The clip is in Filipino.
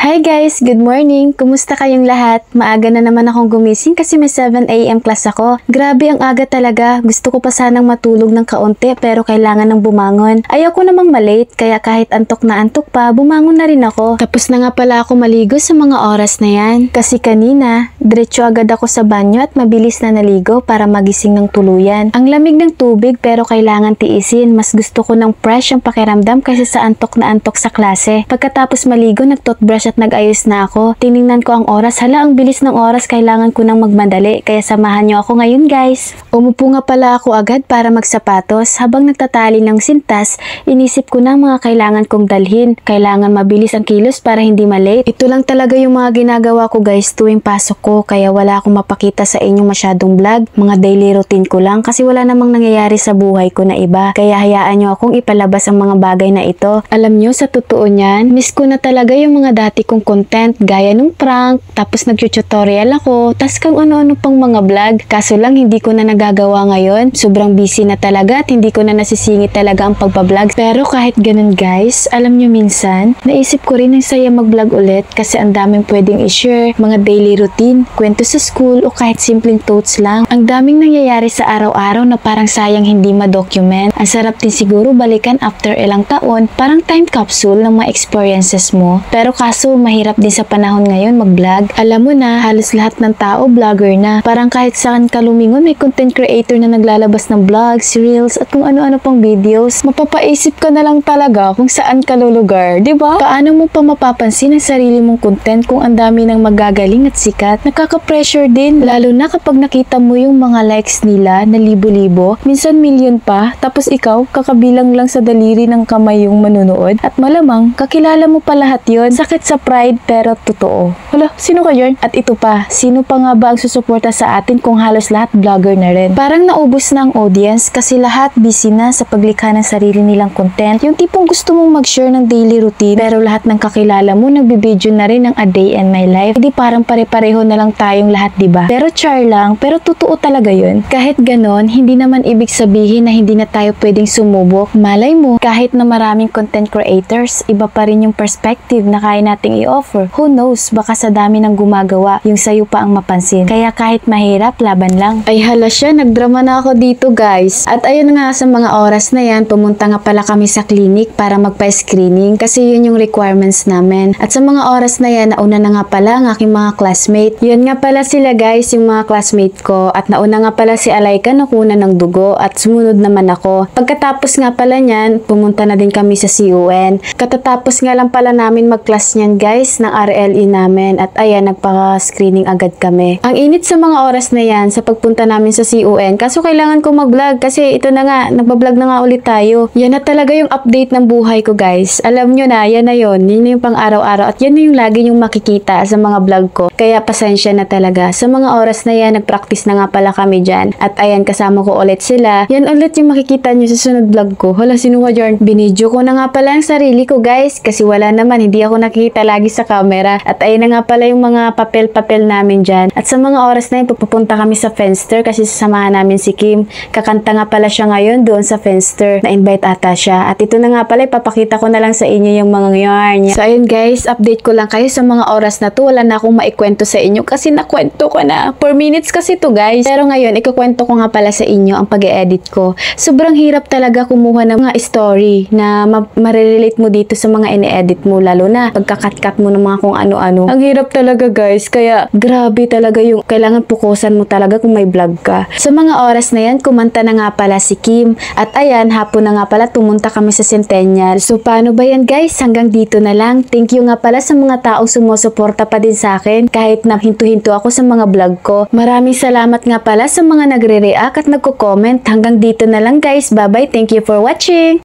Hi guys! Good morning! Kumusta kayong lahat? Maaga na naman akong gumising kasi may 7 AM class ako. Grabe ang aga talaga. Gusto ko pa sanang matulog ng kaunti pero kailangan ng bumangon. Ayaw ko namang malate kaya kahit antok na antok pa, bumangon na rin ako. Tapos na nga pala ako maligo sa mga oras na yan. Kasi kanina, diretso agad ako sa banyo at mabilis na naligo para magising ng tuluyan. Ang lamig ng tubig pero kailangan tiisin. Mas gusto ko ng fresh ang pakiramdam kaysa sa antok na antok sa klase. Pagkatapos maligo, nag-toothbrush at nag-ayos na ako. Tiningnan ko ang oras. Hala, ang bilis ng oras. Kailangan ko nang magmadali. Kaya samahan niyo ako ngayon, guys. Umupo nga pala ako agad para magsapatos. Habang nagtatali ng sintas, inisip ko na ang mga kailangan kong dalhin. Kailangan mabilis ang kilos para hindi malate. Ito lang talaga yung mga ginagawa ko, guys, tuwing pasok ko. Kaya wala akong mapakita sa inyo masyadong vlog. Mga daily routine ko lang kasi wala namang nangyayari sa buhay ko na iba. Kaya hayaan niyo akong ipalabas ang mga bagay na ito. Alam niyo, sa totoo niyan, miss ko na talaga yung mga dati kong content gaya nung prank, tapos nag-tutorial ako, tas kung ano-ano pang mga vlog. Kaso lang hindi ko na nagagawa ngayon. Sobrang busy na talaga at hindi ko na nasisingit talaga ang pagbablog. Pero kahit ganun, guys, alam nyo minsan, naisip ko rin ang saya mag-vlog ulit kasi ang daming pwedeng i-share, mga daily routine, kwento sa school o kahit simpleng thoughts lang. Ang daming nangyayari sa araw-araw na parang sayang hindi ma-document. Ang sarap din siguro balikan after ilang taon, parang time capsule ng mga experiences mo. Pero kaso mahirap din sa panahon ngayon mag-vlog. Alam mo na, halos lahat ng tao vlogger na. Parang kahit saan ka lumingon, may content creator na naglalabas ng vlogs, reels, at kung ano-ano pang videos. Mapapaisip ka na lang talaga kung saan ka lulugar, di ba? Paano mo pa mapapansin ang sarili mong content kung ang dami ng magagaling at sikat? Nakaka-pressure din, lalo na kapag nakita mo yung mga likes nila na libo-libo, minsan milyon pa, tapos ikaw, kakabilang lang sa daliri ng kamay yung manunood, at malamang, kakilala mo pa lahat yun. Sakit sa pride pero totoo. Hala, sino ka yun? At ito pa, sino pa nga ba ang susuporta sa atin kung halos lahat vlogger na rin? Parang naubos na ang audience kasi lahat busy na sa paglikha ng sarili nilang content. Yung tipong gusto mong mag-share ng daily routine pero lahat ng kakilala mo nagbibideo na rin ng a day in my life. Hindi parang pare-pareho na lang tayong lahat, diba? Pero char lang, pero totoo talaga yun. Kahit ganon, hindi naman ibig sabihin na hindi na tayo pwedeng sumubok. Malay mo, kahit na maraming content creators, iba pa rin yung perspective na kaya nating i-offer. Who knows, baka sa dami ng gumagawa, yung sayo pa ang mapansin. Kaya kahit mahirap, laban lang. Ay hala siya, nagdrama na ako dito, guys. At ayun nga, sa mga oras na yan, pumunta nga pala kami sa clinic para magpa-screening kasi yun yung requirements namin. At sa mga oras na yan, nauna na nga pala ang aking mga classmate. Yun nga pala sila, guys, yung mga classmate ko. At nauna nga pala si Alayka na kuna ng dugo at sumunod naman ako. Pagkatapos nga pala niyan, pumunta na din kami sa CUN. Katatapos nga lang pala namin mag-class niyan, guys, ng RLE namin. At ayan, nagpa-screening agad kami. Ang init sa mga oras na yan sa pagpunta namin sa CUN. Kaso kailangan ko mag-vlog kasi ito na nga, nagbablog na nga ulit tayo. Yan na talaga yung update ng buhay ko, guys. Alam nyo na, yan na yun. Yun na yung pang araw-araw. At yan na yung lagi yung makikita sa mga vlog ko. Kaya pasensya na talaga. Sa mga oras na yan, nag-practice na nga pala kami dyan. At ayan, kasama ko ulit sila. Yan ulit yung makikita nyo sa sunod vlog ko. Hala, sino ka dyan? Binidyo ko na nga pala ang sarili ko, guys. Kasi wala naman, hindi ako nakikita lagi sa camera. At ayun na nga pala yung mga papel-papel namin dyan. At sa mga oras na yun, pupunta kami sa Fenster kasi sasamahan namin si Kim. Kakanta nga pala siya ngayon doon sa Fenster. Na-invite ata siya. At ito na nga pala, ipapakita ko na lang sa inyo yung mga yarn. So ayun, guys, update ko lang kayo sa mga oras na to. Wala na akong maikwento sa inyo kasi nakwento ko na. 4 minutes kasi to, guys. Pero ngayon, ikukwento ko nga pala sa inyo ang pag-e-edit ko. Sobrang hirap talaga kumuha ng mga story na marirelate mo dito sa mga ine-edit mo. Lalo na pagkakat-cut mo ng mga kung ano-ano. Ang hirap talaga, guys. Kaya grabe talaga yung kailangan pukusan mo talaga kung may vlog ka. Sa mga oras na yan, kumanta na nga pala si Kim. At ayan, hapon na nga pala tumunta kami sa Centennial. So paano ba yan, guys? Hanggang dito na lang. Thank you nga pala sa mga taong sumusuporta pa din sa akin kahit na hinto-hinto ako sa mga vlog ko. Maraming salamat nga pala sa mga nagre-react at nagko-comment. Hanggang dito na lang, guys. Bye-bye. Thank you for watching.